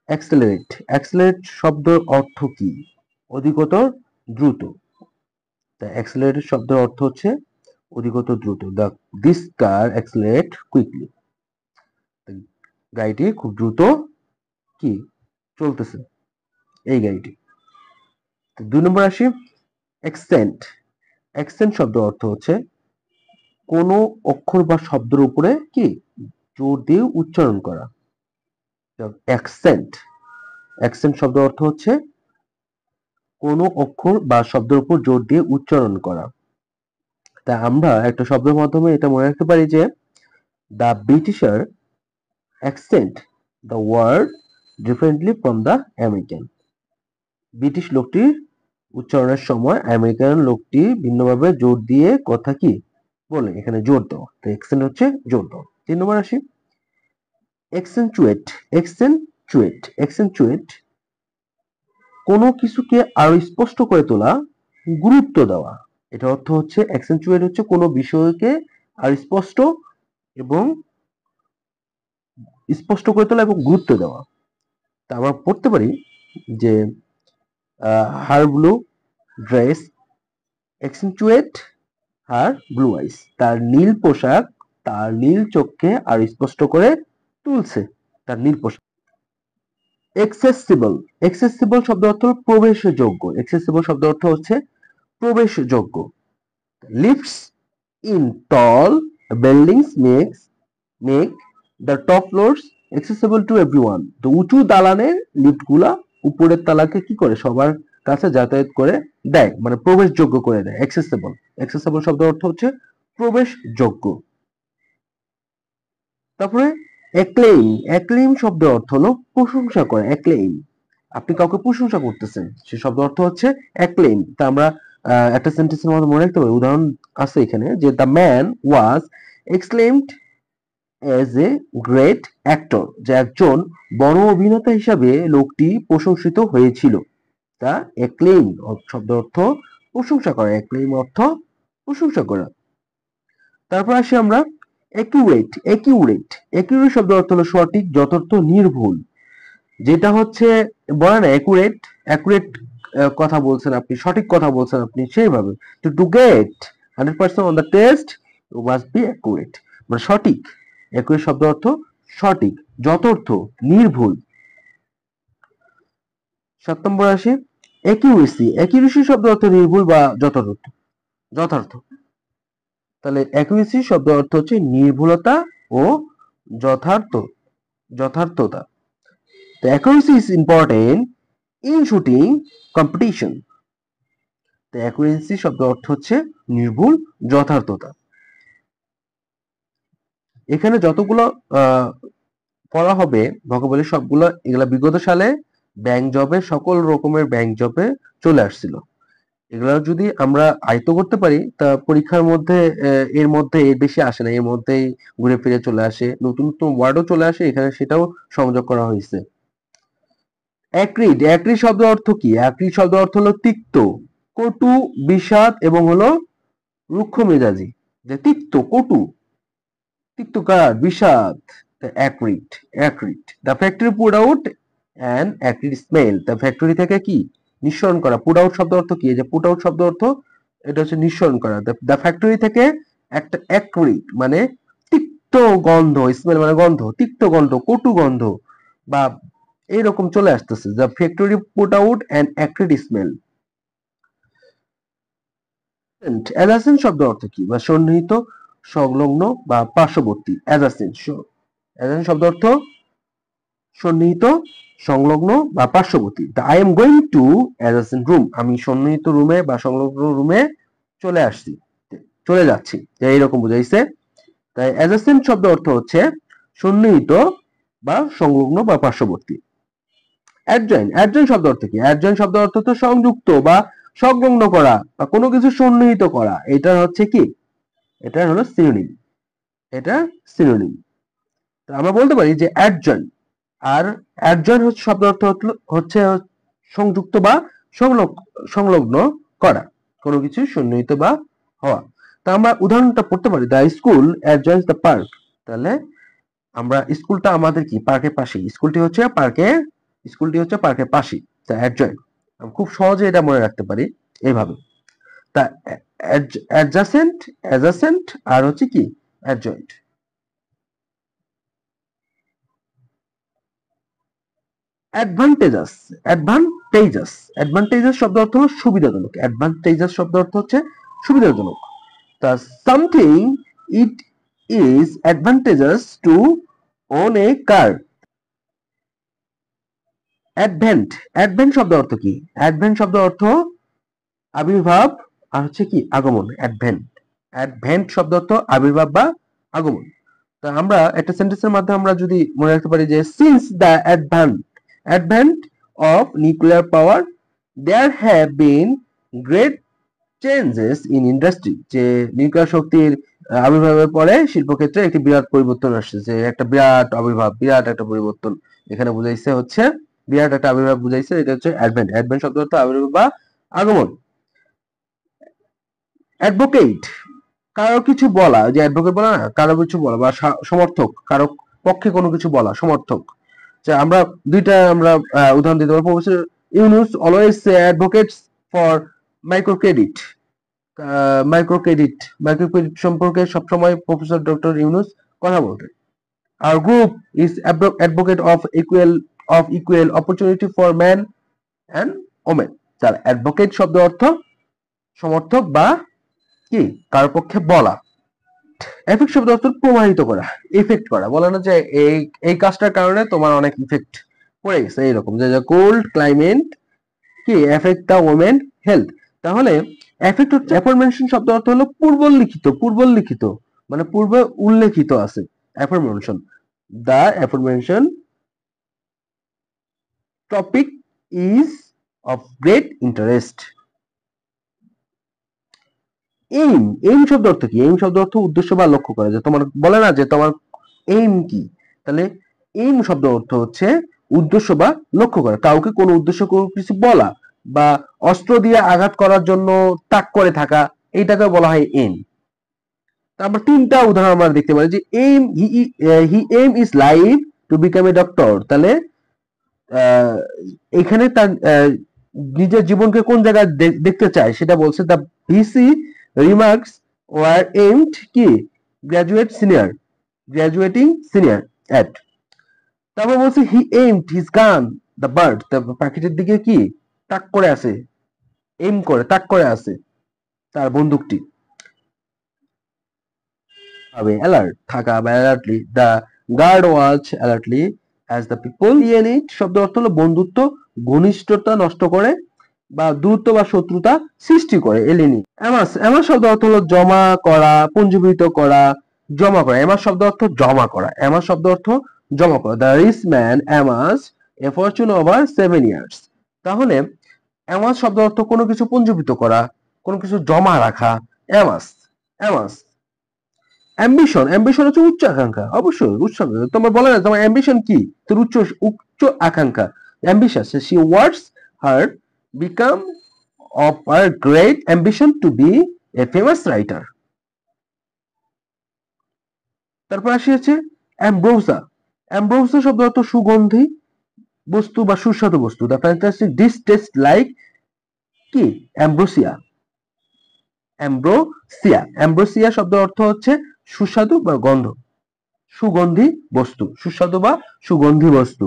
Accelerate. Accelerate শব্দের অর্থ কি? অধিকতর দ্রুত। তা অ্যাক্সেলারেট শব্দের অর্থ হচ্ছে অধিকতর দ্রুত। This car accelerate quickly. গাড়িটি খুব দ্রুত কি চলতেছে এই গাড়িটি। 2 নম্বর আসি, অ্যাকসেন্ট। অ্যাকসেন্ট শব্দের অর্থ হচ্ছে কোনো অক্ষর বা শব্দের উপরে কি জোর দিয়ে উচ্চারণ করা। অ্যাকসেন্ট। অ্যাকসেন্ট শব্দের অর্থ হচ্ছে কোনো অক্ষর বা শব্দের উপর জোর দিয়ে উচ্চারণ করা। তা আমরা একটা শব্দের মাধ্যমে এটা মনে রাখতে পারি যে the Britisher accent the word differently from the American. British লোকটির উচ্চারণের সময় আমেরিকান লোকটি ভিন্নভাবে জোর দিয়ে কথা কি বলে, এখানে জোর দেওয়া। তো অ্যাকসেন্ট হচ্ছে জোর দেওয়া। 3 নম্বর আসি, এক্সেন্টুয়েট। এক্সেন্টুয়েট। এক্সেন্টুয়েট কোনো কিছুকে আরো স্পষ্ট করে তোলা, গুরুত্ব দেওয়া। এটা অর্থ হচ্ছে অ্যাকসেন্টুয়েট হচ্ছে কোনো বিষয়কে আর স্পষ্ট করে তোলা এবং গুরুত্ব দেওয়া। তা আমরা পড়তে পারি যে হার ব্লু ড্রেস অ্যাকসেন্টুয়েট হার ব্লু আইস। তার নীল পোশাক তার নীল চোখকে আর স্পষ্ট করে তুলছে, তার নীল পোশাক। এক্সেসিবল। এক্সেসিবল শব্দ অর্থ প্রবেশযোগ্য। এক্সেসিবল শব্দ অর্থ হচ্ছে প্রবেশযোগ্য। Lifts in tall buildings make the top floors accessible to everyone. তো উঁচু দালানের লিফটগুলা উপরের তলাকে কি করে সবার কাছে যাতায়াত করে দেয়, মানে প্রবেশযোগ্য করে দেয়। accessible. accessible শব্দের অর্থ হচ্ছে প্রবেশযোগ্য। তারপরে acclaim. acclaim শব্দের অর্থ হলো প্রশংসা করে। acclaim আপনি কাউকে প্রশংসা করতেছেন, সে শব্দ অর্থ হচ্ছে acclaim। তা আমরা একটা সেন্টেন্সের মধ্যে মনে রাখতে পারি, উদাহরণ আছে এখানে যে the man was acclaimed as a great actor, যে একজন বড় অভিনেতা হিসাবে লোকটি প্রশংসিত হয়েছিল। তা acclaim শব্দ অর্থ প্রশংসা করা। acclaim অর্থ প্রশংসা করা। তারপর আসি আমরা অ্যাকিউরেট। অ্যাকিউরেট। অ্যাকিউরেট শব্দ অর্থ হলো সঠিক, যথার্থ, নির্ভুল। যেটা হচ্ছে বলে না অ্যাকুরেট, অ্যাকুরেট কথা বলছেন আপনি, সঠিক কথা বলছেন আপনি, সেইভাবে to get 100% on the test you must be accurate, মানে সঠিক। অ্যাকুরেট শব্দ অর্থ সঠিক, যথার্থ, নির্ভুল। 7 নম্বর আসি অ্যাকিউরেসি। অ্যাকিউরেসি শব্দ অর্থ নির্ভুল বা যথার্থ। তাহলে অ্যাকিউরেসি শব্দ অর্থ হচ্ছে নির্ভুলতা ও যথার্থতা। The accuracy is important in shooting competition. The accuracy শব্দ অর্থ হচ্ছে নির্ভুল, যথার্থতা। এখানে যতগুলো পড়া হবে ভোকাবুলারি সবগুলো এগুলা বিগত সালে ব্যাংক জবে, সকল রকমের ব্যাংক জবে চলে আসছিল। এগুলা যদি আমরা আয়ত্ত করতে পারি তা পরীক্ষার মধ্যে এর মধ্যে এর বেশি আসে না, এর মধ্যেই ঘুরে ফিরে চলে আসে, নতুন নতুন ওয়ার্ডও চলে আসে এখানে, সেটাও সংযোগ করা হয়েছে। অ্যাক্রিড। অ্যাক্রিড শব্দ অর্থ কি? অ্যাক্রিড শব্দ অর্থ হলো তিক্ত, কটু, বিষাদ এবং হলো রুক্ষ মেজাজি। যে তিক্ত, কটু, তিক্তকার, বিষাদ। Acrid. Acrid. The factory put out an acrid smell. The factory থেকে কি নিঃসরণ করা। পুট আউট শব্দ অর্থ কি? যে পুট আউট শব্দ অর্থ এটা হচ্ছে নিঃসরণ করা। দ্য ফ্যাক্টরি থেকে একটা অ্যাক্রিড মানে তিক্ত গন্ধ, স্মেল মানে গন্ধ, তিক্ত গন্ধ, কটু গন্ধ বা এইরকম চলে আসতেছে। The factory put out an acrid smell. Adjacent শব্দ অর্থ কি? বা সন্নিহিত, সংলগ্ন বা পার্শ্ববর্তী। অ্যাডজেসেন্ট শব্দ অর্থ সন্নিহিত, সংলগ্ন বা পার্শ্ববর্তী। I am going to adjacent room. আমি সন্নিহিত রুমে বা সংলগ্ন রুমে চলে যাচ্ছি, এইরকম বুঝাইছে। তাই অ্যাডজেসেন্ট শব্দ অর্থ হচ্ছে সন্নিহিত বা সংলগ্ন বা পার্শ্ববর্তী। অ্যাডজয়েন্ট। অ্যাডজয়েন্ট শব্দ অর্থ কি? অ্যাডজয়েন্ট শব্দ অর্থ তো সংযুক্ত বা সংলগ্ন করা বা কোনো কিছু সন্নিহিত করা। এটা হচ্ছে কি? এটা হলো সিনোনিম। এটা সিনোনিম। তো আমরা বলতে পারি যে অ্যাডজয়েন্ট। আর অ্যাডজয়েন্ট হচ্ছে শব্দ অর্থ হচ্ছে সংযুক্ত বা সংলগ্ন করা, কোনো কিছু সন্নিহিত বা হওয়া। তা আমরা উদাহরণটা পড়তে পারি, দ্য স্কুল অ্যাডজয়েন্টস দ্য পার্ক। তাহলে আমরা স্কুলটা আমাদের কি পার্কের পাশে, স্কুলটি হচ্ছে পার্কের পাশে, তা অ্যাডজয়েন্ট। খুব সহজে এটা মনে রাখতে পারি এইভাবে। তা অ্যাডজাসেন্ট, অ্যাডজাসেন্ট আর হচ্ছে কি অ্যাডজয়েন্ট। অ্যাডভান্টেজাস, অ্যাডভান্টেজাস, অ্যাডভান্টেজাস শব্দ অর্থ হলো সুবিধাজনক, অ্যাডভান্টেজাস শব্দ অর্থ হচ্ছে সুবিধাজনক। তা something it is advantageous to own a car. Advent, advent শব্দ অর্থ কি? অ্যাডভেন্ট শব্দ অর্থ আবির্ভাব আর হচ্ছে কি আগমন। অ্যাডভেন্ট, অ্যাডভেন্ট শব্দ অর্থ আবির্ভাব বা আগমন। তা আমরা একটা সেন্টেন্সের মাধ্যমে আমরা যদি মনে রাখতে পারি যে since the advent of nuclear power there have been great changes in industry, যে নিউক্লিয়ার শক্তির আবির্ভাবের পরে শিল্পক্ষেত্রে একটি বিরাট পরিবর্তন আসছে, যে একটা বিরাট আবির্ভাব, বিরাট একটা পরিবর্তন এখানে বুঝাইছে হচ্ছে, বিরাট একটা আবির্ভাব বুঝাইছে, এটা হচ্ছে অ্যাডভেন্ট। অ্যাডভেন্ট শব্দ অর্থ আবির্ভাব বা আগমন। অ্যাডভোকেট, কারো কিছু বলা, যে অ্যাডভোকেট বলা না, কারো কিছু বলা বা সমর্থক, কারো পক্ষে কোনো কিছু বলা, সমর্থক। যে আমরা দুইটা আমরা উদাহরণ দিতে পারি। Professor Yunus always advocates for micro credit. Micro credit সম্পর্কে সবসময় প্রফেসর ডক্টর ইউনুস কথা বলতেন। আর group is advocate of equal opportunity for man and women. তার অ্যাডভোকেট শব্দ অর্থ সমর্থক বা কি কারো পক্ষে বলা। এফেক্ট শব্দ অর্থ প্রভাবিত করা, ইফেক্ট করা, বলে না যে এই কাজটার কারণে তোমার অনেক ইফেক্ট পড়ে গেছে, এইরকম যে কোল্ড ক্লাইমেট কি এফেক্ট দ্য ওমেন হেলথ। তাহলে এফেক্ট হচ্ছে অ্যাফার্মেশন শব্দ অর্থ হলো পূর্বলিখিত, মানে পূর্বে উল্লেখিত আছে affirmation. The affirmation topic is of great interest. Aim শব্দ অর্থ কি? এইম শব্দ অর্থ উদ্দেশ্য বা লক্ষ্য করা, যে তোমার বলে না যে তোমার এইম কি, তাহলে এইম শব্দ অর্থ হচ্ছে উদ্দেশ্য বা লক্ষ্য করা, কাউকে কোনো উদ্দেশ্য কোনো কিছু বলা বা অস্ত্র দিয়ে আঘাত করার জন্য তাক করে থাকা, এইটাকে বলা হয় এইম। তারপর তিনটা উদাহরণ আমরা দেখতে পারি যে he aim is life to become a doctor. তাহলে এখানে তার নিজের জীবনকে কোন জায়গায় দেখতে চায় সেটা বলছে। The VC remarks were aimed কি গ্রাজুয়েটিং সিনিয়র এট। তারপর বলছে he aimed his gun the bird, পাখিটির দিকে কি তাক করে আছে, তাক করে আছে তার বন্দুকটি। অ্যালার্ট থাকা বা alertly, the guard watch alertly as the people eat শব্দ অর্থ হলো বন্ধুত্ব, ঘনিষ্ঠতা নষ্ট করে বা দূরত্ব বা শত্রুতা সৃষ্টি করে। এলিনি অ্যামাস শব্দ অর্থ হলো জমা করা, পুঞ্জীভূত করা, জমা করা। অ্যামাস শব্দ অর্থ জমা করা, অ্যামাস শব্দ অর্থ জমা করা। The rich man amass a fortune over 7 years। তাহলে অ্যামাস শব্দ অর্থ কোনো কিছু পুঞ্জীভূত করা, কোনো কিছু জমা রাখা, অ্যামাস। অ্যাম্বিশন হচ্ছে উচ্চ আকাঙ্ক্ষা, অবশ্যই উচ্চ আকাঙ্ক্ষা। তোমার বলে না তোমার অ্যাম্বিশন কি, তোর উচ্চ আকাঙ্ক্ষা, ambitious. She words her become of her great ambition to be a famous writer. তারপর আসি হচ্ছে অ্যাম্ব্রোসা শব্দ অর্থ সুগন্ধি বস্তু বা সুস্বাদু বস্তু। The fantastic dish test like কি অ্যাম্ব্রোসিয়া শব্দ অর্থ হচ্ছে সুস্বাদু বা গন্ধ, সুগন্ধি বস্তু, সুস্বাদু বা সুগন্ধি বস্তু।